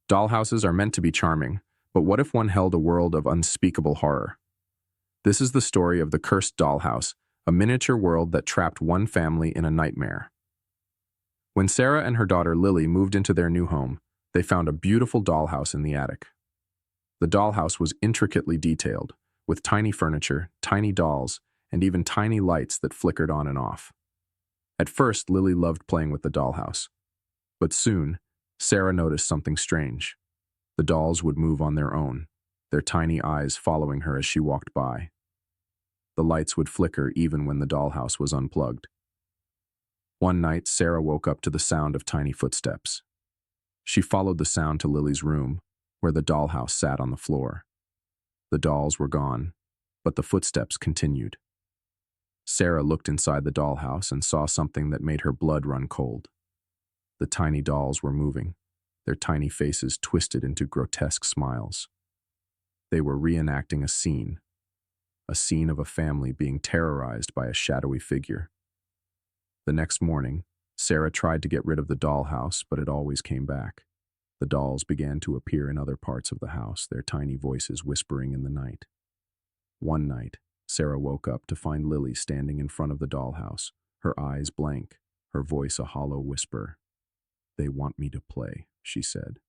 Dollhouses are meant to be charming, but what if one held a world of unspeakable horror? This is the story of the cursed dollhouse, a miniature world that trapped one family in a nightmare. When Sarah and her daughter Lily moved into their new home, they found a beautiful dollhouse in the attic. The dollhouse was intricately detailed, with tiny furniture, tiny dolls, and even tiny lights that flickered on and off. At first, Lily loved playing with the dollhouse. But soon, Sarah noticed something strange. The dolls would move on their own, their tiny eyes following her as she walked by. The lights would flicker even when the dollhouse was unplugged. One night, Sarah woke up to the sound of tiny footsteps. She followed the sound to Lily's room, where the dollhouse sat on the floor. The dolls were gone, but the footsteps continued. Sarah looked inside the dollhouse and saw something that made her blood run cold. The tiny dolls were moving, their tiny faces twisted into grotesque smiles. They were reenacting a scene of a family being terrorized by a shadowy figure. The next morning, Sarah tried to get rid of the dollhouse, but it always came back. The dolls began to appear in other parts of the house, their tiny voices whispering in the night. One night, Sarah woke up to find Lily standing in front of the dollhouse, her eyes blank, her voice a hollow whisper. "They want me to play," she said.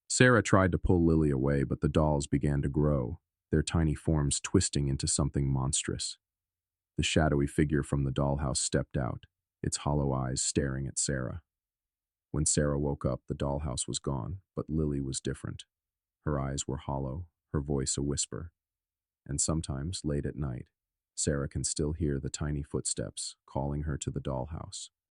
Sarah tried to pull Lily away, but the dolls began to grow, their tiny forms twisting into something monstrous. The shadowy figure from the dollhouse stepped out, its hollow eyes staring at Sarah. When Sarah woke up, the dollhouse was gone, but Lily was different. Her eyes were hollow, her voice a whisper. And sometimes, late at night, Sarah can still hear the tiny footsteps calling her to the dollhouse.